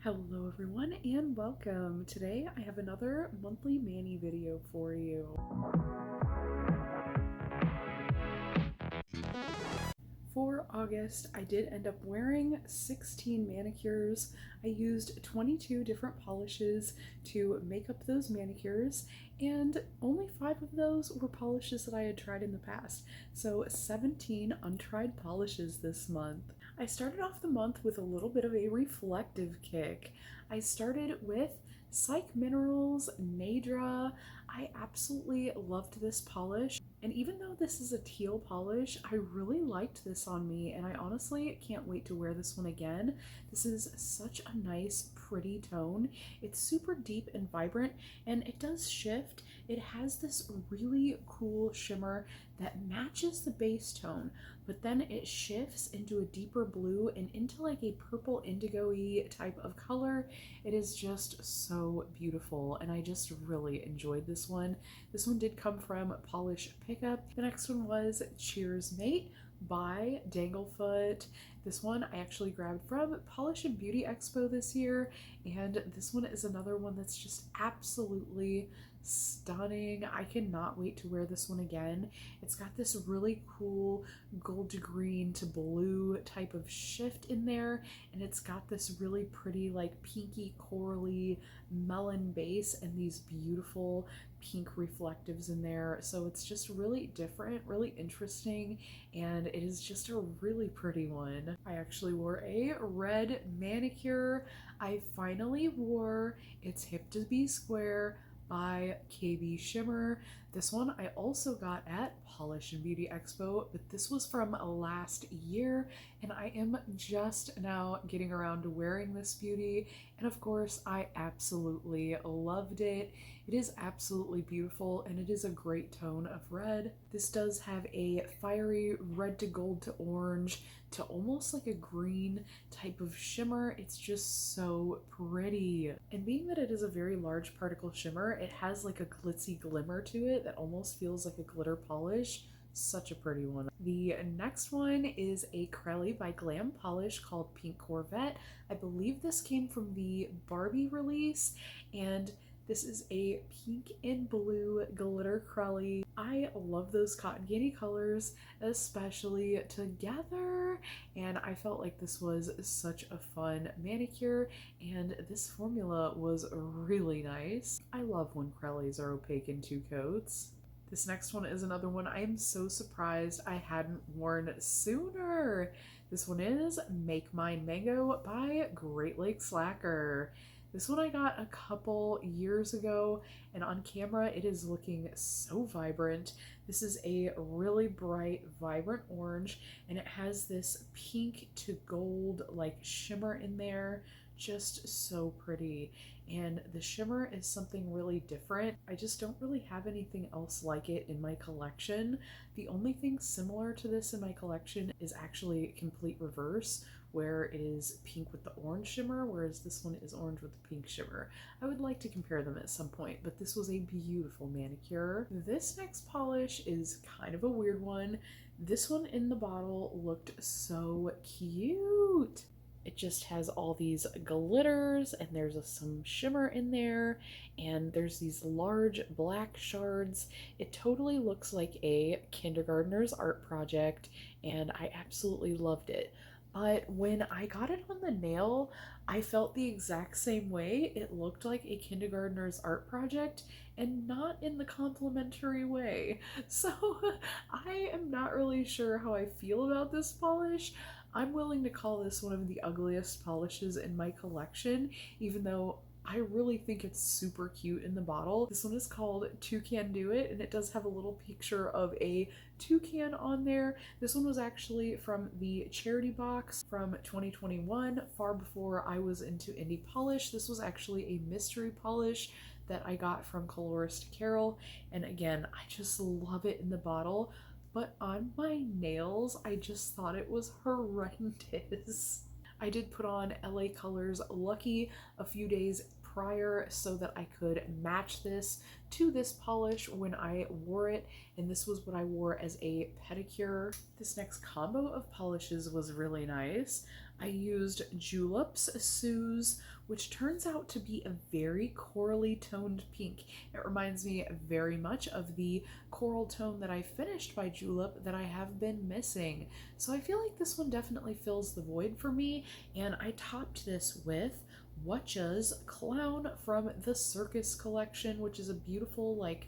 Hello everyone and welcome. Today I have another monthly mani video for you. For August, I did end up wearing 16 manicures. I used 22 different polishes to make up those manicures, and only 5 of those were polishes that I had tried in the past. So 17 untried polishes this month. I started off the month with a little bit of a reflective kick. I started with Psych Minerals Nadra. I absolutely loved this polish. And even though this is a teal polish, I really liked this on me, and I honestly can't wait to wear this one again. This is such a nice, pretty tone. It's super deep and vibrant, and it does shift. It has this really cool shimmer that matches the base tone, but then it shifts into a deeper blue and into like a purple indigo-y type of color. It is just so beautiful, and I just really enjoyed this one. This one did come from Polish Pickup. The next one was Cheers Mate by Danglefoot. This one I actually grabbed from Polish and Beauty Expo this year, and this one is another one that's just absolutely stunning. I cannot wait to wear this one again. It's got this really cool gold to green to blue type of shift in there, and it's got this really pretty like pinky corally melon base and these beautiful pink reflectives in there. So it's just really different, really interesting, and it is just a really pretty one. I actually wore a red manicure. I finally wore It's Hip to Be Square by KB Shimmer. This one I also got at Polish and Beauty Expo, but this was from last year, and I am just now getting around to wearing this beauty, and of course I absolutely loved it. It is absolutely beautiful, and it is a great tone of red. This does have a fiery red to gold to orange to almost like a green type of shimmer. It's just so pretty. And being that it is a very large particle shimmer, it has like a glitzy glimmer to it that almost feels like a glitter polish. Such a pretty one. The next one is a crelly by Glam Polish called Pink Corvette. I believe this came from the Barbie release, and this is a pink and blue glitter crelly. I love those cotton candy colors, especially together, and I felt like this was such a fun manicure, and this formula was really nice. I love when crellies are opaque in 2 coats. This next one is another one I am so surprised I hadn't worn sooner. This one is Make Mine Mango by Great Lakes Lacquer. This one I got a couple years ago, and on camera it is looking so vibrant. This is a really bright, vibrant orange, and it has this pink to gold like shimmer in there. Just so pretty, and the shimmer is something really different. I just don't really have anything else like it in my collection. The only thing similar to this in my collection is actually complete reverse, where it is pink with the orange shimmer, whereas this one is orange with the pink shimmer. I would like to compare them at some point, but this was a beautiful manicure. This next polish is kind of a weird one. This one in the bottle looked so cute. It just has all these glitters, and there's some shimmer in there, and there's these large black shards. It totally looks like a kindergartner's art project, and I absolutely loved it. But when I got it on the nail, I felt the exact same way. It looked like a kindergartner's art project, and not in the complimentary way. So I am not really sure how I feel about this polish. I'm willing to call this one of the ugliest polishes in my collection, even though I really think it's super cute in the bottle. This one is called Toucan Do It, and it does have a little picture of a toucan on there. This one was actually from the charity box from 2021, far before I was into indie polish. This was actually a mystery polish that I got from Colorist Carol, and again, I just love it in the bottle. But on my nails, I just thought it was horrendous. I did put on LA Colors Lucky a few days prior so that I could match this to this polish when I wore it, and this was what I wore as a pedicure. This next combo of polishes was really nice. I used Julips Suze, which turns out to be a very corally toned pink. It reminds me very much of the coral tone that I finished by Julep that I have been missing. So I feel like this one definitely fills the void for me, and I topped this with Watcha's Clown from the Circus collection, which is a beautiful, like,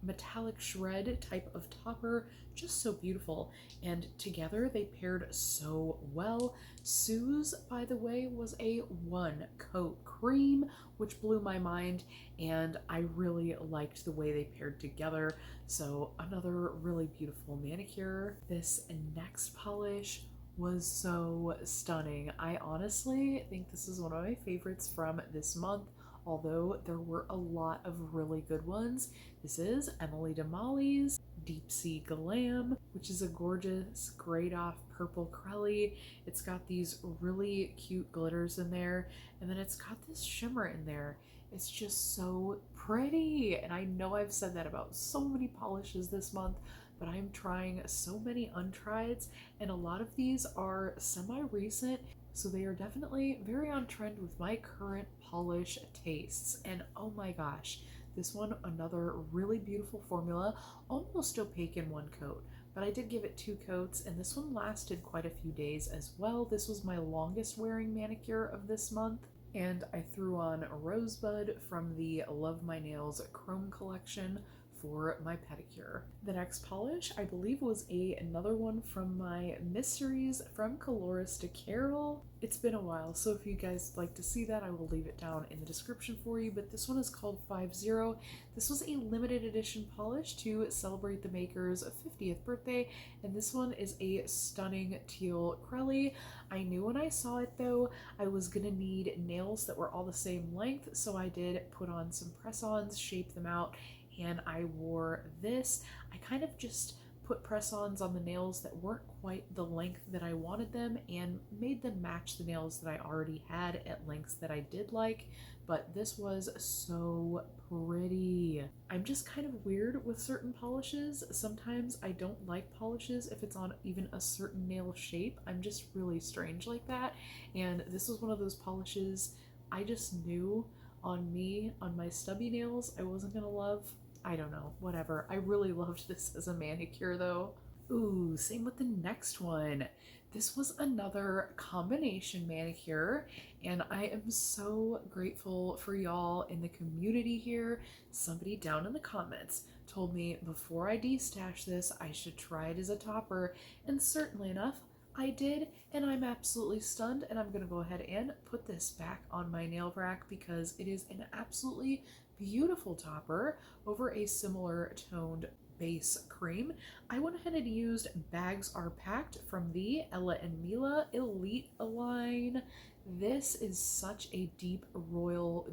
metallic shred type of topper, just so beautiful, and together they paired so well. Sue's, by the way, was a one coat cream, which blew my mind, and I really liked the way they paired together. So another really beautiful manicure. This next polish was so stunning. I honestly think this is one of my favorites from this month, although there were a lot of really good ones. This is Emily DeMolly's Deepsea Glam, which is a gorgeous grayed off purple crelly. It's got these really cute glitters in there, and then it's got this shimmer in there. It's just so pretty, and I know I've said that about so many polishes this month, but I'm trying so many untrieds, and a lot of these are semi-recent, so they are definitely very on trend with my current polish tastes. And oh my gosh, this one, another really beautiful formula, almost opaque in one coat, but I did give it 2 coats, and this one lasted quite a few days as well. This was my longest wearing manicure of this month. And I threw on Rosebud from the Love My Nails Chrome collection for my pedicure. The next polish, I believe, was another one from my Mysteries from Coloris to Carol. It's been a while, so if you guys like to see that, I will leave it down in the description for you, but this one is called 50. This was a limited edition polish to celebrate the maker's 50th birthday, and this one is a stunning teal crelly. I knew when I saw it, though, I was gonna need nails that were all the same length, so I did put on some press-ons, shape them out, and I wore this. I kind of just put press-ons on the nails that weren't quite the length that I wanted them and made them match the nails that I already had at lengths that I did like, but this was so pretty. I'm just kind of weird with certain polishes. Sometimes I don't like polishes if it's on even a certain nail shape. I'm just really strange like that, and this was one of those polishes I just knew on me, on my stubby nails, I wasn't gonna love. I don't know, whatever. I really loved this as a manicure though. Ooh, same with the next one. This was another combination manicure, and I am so grateful for y'all in the community here. Somebody down in the comments told me before I destash this, I should try it as a topper, and certainly enough, I did, and I'm absolutely stunned, and I'm gonna go ahead and put this back on my nail rack because it is an absolutely beautiful topper over a similar toned base cream. I went ahead and used Bags Are Packed from the Ella and Mila Elite line. This is such a deep royal,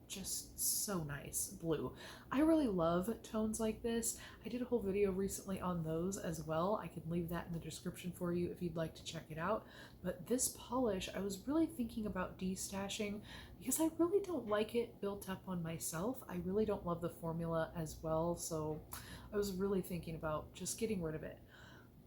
just so nice blue. I really love tones like this. I did a whole video recently on those as well. I can leave that in the description for you if you'd like to check it out. But this polish, I was really thinking about destashing because I really don't like it built up on myself. I really don't love the formula as well, so I was really thinking about just getting rid of it.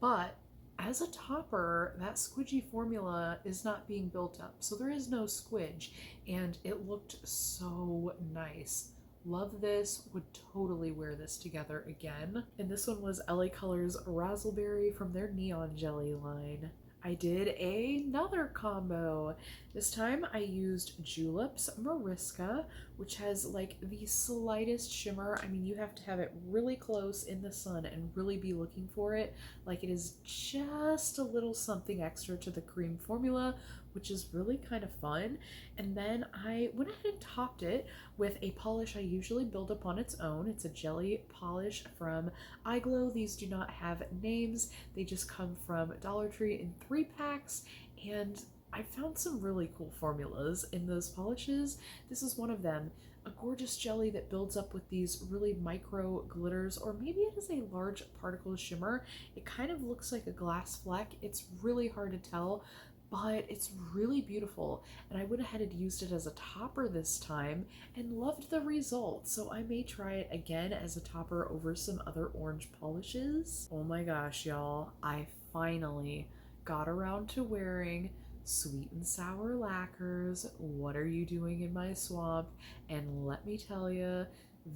But as a topper, that squidgy formula is not being built up, so there is no squidge, and it looked so nice. Love this, would totally wear this together again. And this one was LA Colors Razzleberry from their Neon Jelly line. I did another combo. This time I used Julips Marisa, which has like the slightest shimmer. I mean, you have to have it really close in the sun and really be looking for it. Like, it is just a little something extra to the cream formula, which is really kind of fun. And then I went ahead and topped it with a polish I usually build up on its own. It's a jelly polish from iGlow. These do not have names. They just come from Dollar Tree in 3-packs, and I found some really cool formulas in those polishes. This is one of them. A gorgeous jelly that builds up with these really micro glitters, or maybe it is a large particle shimmer. It kind of looks like a glass fleck. It's really hard to tell, but it's really beautiful, and I went ahead and used it as a topper this time and loved the result, so I may try it again as a topper over some other orange polishes. Oh my gosh, y'all, I finally got around to wearing sweet and sour lacquers. What are you doing in my swamp? And let me tell you,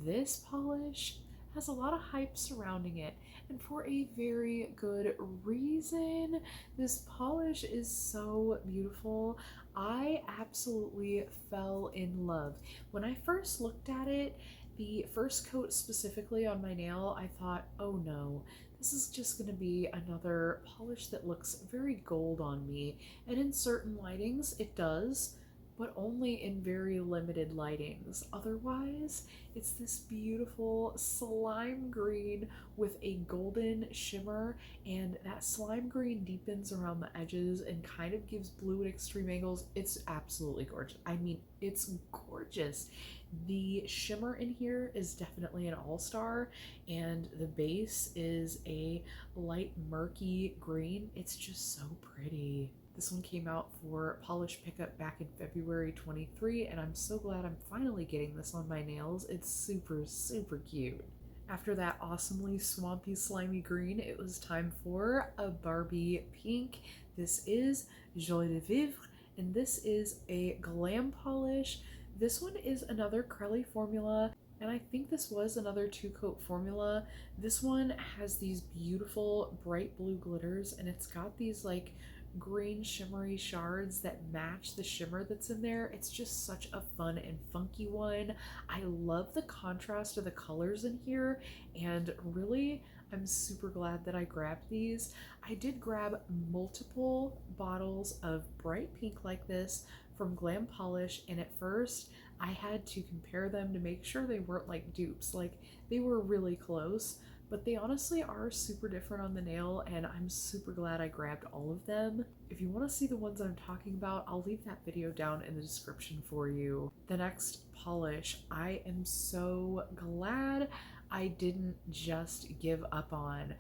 this polish has a lot of hype surrounding it, and for a very good reason. This polish is so beautiful. I absolutely fell in love. When I first looked at it, the first coat specifically on my nail, I thought, oh no, this is just going to be another polish that looks very gold on me. And in certain lightings, it does, but only in very limited lightings. Otherwise, it's this beautiful slime green with a golden shimmer, and that slime green deepens around the edges and kind of gives blue at extreme angles. It's absolutely gorgeous. I mean, it's gorgeous. The shimmer in here is definitely an all-star, and the base is a light murky green. It's just so pretty. This one came out for polish pickup back in February 23, and I'm so glad I'm finally getting this on my nails. It's super, super cute. After that awesomely swampy, slimy green, it was time for a Barbie Pink. This is Joie de Vivre, and this is a glam polish. This one is another crelly formula, and I think this was another 2-coat formula. This one has these beautiful bright blue glitters, and it's got these like green shimmery shards that match the shimmer that's in there. It's just such a fun and funky one. I love the contrast of the colors in here, and really I'm super glad that I grabbed these. I did grab multiple bottles of bright pink like this from Glam Polish, and at first I had to compare them to make sure they weren't like dupes. Like, they were really close, but they honestly are super different on the nail, and I'm super glad I grabbed all of them. If you want to see the ones I'm talking about, I'll leave that video down in the description for you. The next polish, I am so glad I didn't just give up on.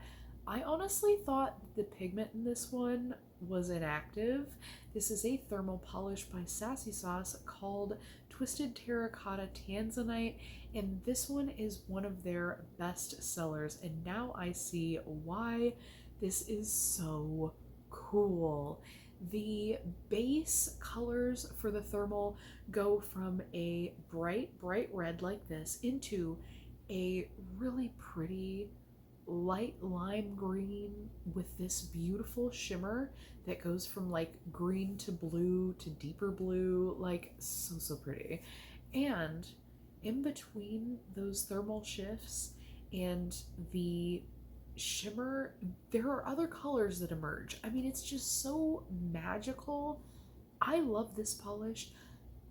I honestly thought the pigment in this one was inactive. This is a thermal polish by Sassy Sauce called Twisted Terracotta Tanzanite, and this one is one of their best sellers, and now I see why. This is so cool. The base colors for the thermal go from a bright red like this into a really pretty light lime green with this beautiful shimmer that goes from like green to blue to deeper blue, like so pretty. And in between those thermal shifts and the shimmer, there are other colors that emerge. I mean, it's just so magical. I love this polish.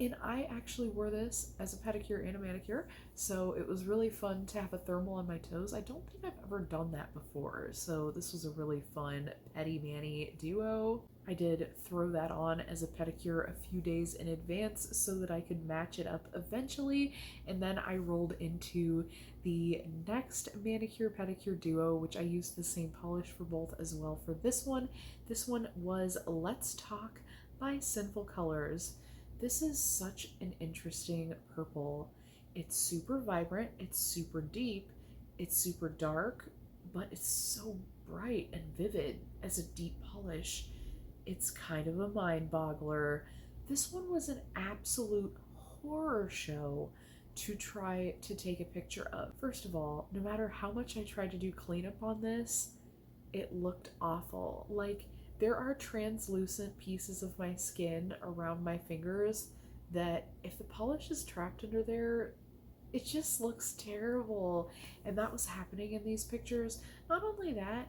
And I actually wore this as a pedicure and a manicure, so it was really fun to have a thermal on my toes. I don't think I've ever done that before, so this was a really fun pedi mani duo. I did throw that on as a pedicure a few days in advance so that I could match it up eventually, and then I rolled into the next manicure pedicure duo, which I used the same polish for both as well for this one. This one was Let's Talk by Sinful Colors. This is such an interesting purple. It's super vibrant, it's super deep, it's super dark, but it's so bright and vivid as a deep polish. It's kind of a mind boggler. This one was an absolute horror show to try to take a picture of. First of all, no matter how much I tried to do cleanup on this, it looked awful. Like, there are translucent pieces of my skin around my fingers that if the polish is trapped under there, it just looks terrible. And that was happening in these pictures. Not only that,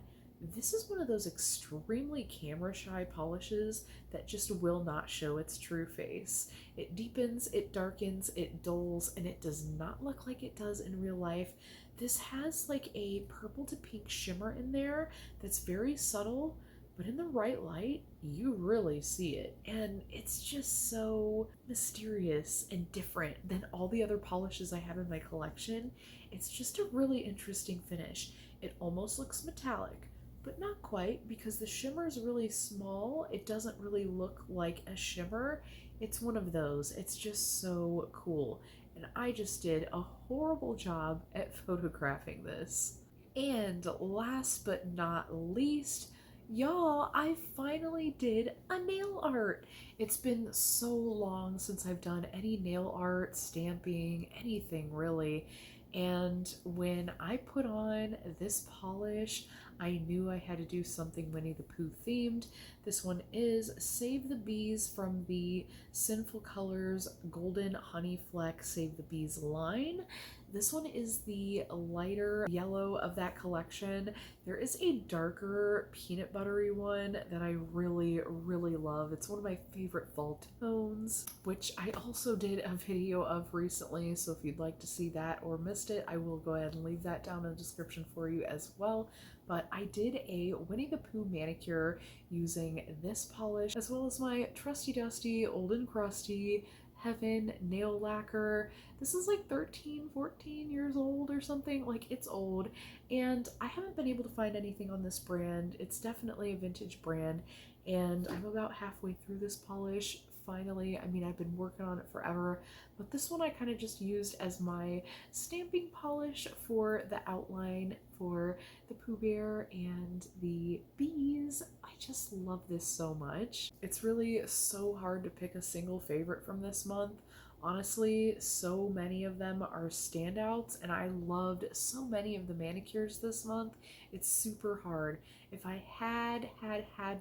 this is one of those extremely camera shy polishes that just will not show its true face. It deepens, it darkens, it dulls, and it does not look like it does in real life. This has like a purple to pink shimmer in there that's very subtle, but in the right light, you really see it. And it's just so mysterious and different than all the other polishes I have in my collection. It's just a really interesting finish. It almost looks metallic, but not quite, because the shimmer is really small. It doesn't really look like a shimmer. It's one of those. It's just so cool. And I just did a horrible job at photographing this. And last but not least, Y'all, I finally did a nail art. It's been so long since I've done any nail art, stamping, anything really. And when I put on this polish, I knew I had to do something Winnie the Pooh themed. This one is Save the Bees from the Sinful Colors Golden Honey Fleck Save the Bees line. This one is the lighter yellow of that collection. There is a darker peanut buttery one that I really, really love. It's one of my favorite fall tones, which I also did a video of recently. So if you'd like to see that or missed it, I will go ahead and leave that down in the description for you as well. But I did a Winnie the Pooh manicure using this polish, as well as my trusty dusty, old and crusty Heaven nail lacquer. This is like 13, 14 years old or something. Like, it's old, and I haven't been able to find anything on this brand. It's definitely a vintage brand, and I'm about halfway through this polish finally. I mean, I've been working on it forever, but this one I kind of just used as my stamping polish for the outline for the Pooh Bear and the bees. I just love this so much. It's really so hard to pick a single favorite from this month. Honestly, so many of them are standouts, and I loved so many of the manicures this month. It's super hard. If I had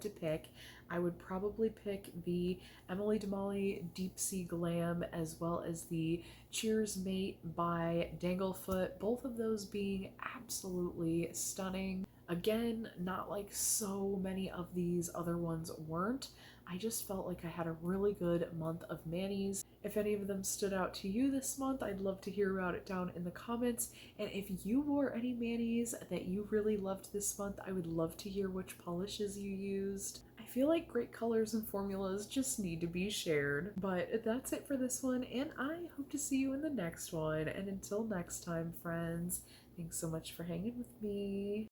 to pick, I would probably pick the Emily Damali Deepsea Glam, as well as the Cheers Mate by Danglefoot, both of those being absolutely stunning. Again, not like so many of these other ones weren't. I just felt like I had a really good month of manis. If any of them stood out to you this month, I'd love to hear about it down in the comments. And if you wore any manis that you really loved this month, I would love to hear which polishes you used. I feel like great colors and formulas just need to be shared. But that's it for this one, and I hope to see you in the next one. And until next time, friends, thanks so much for hanging with me.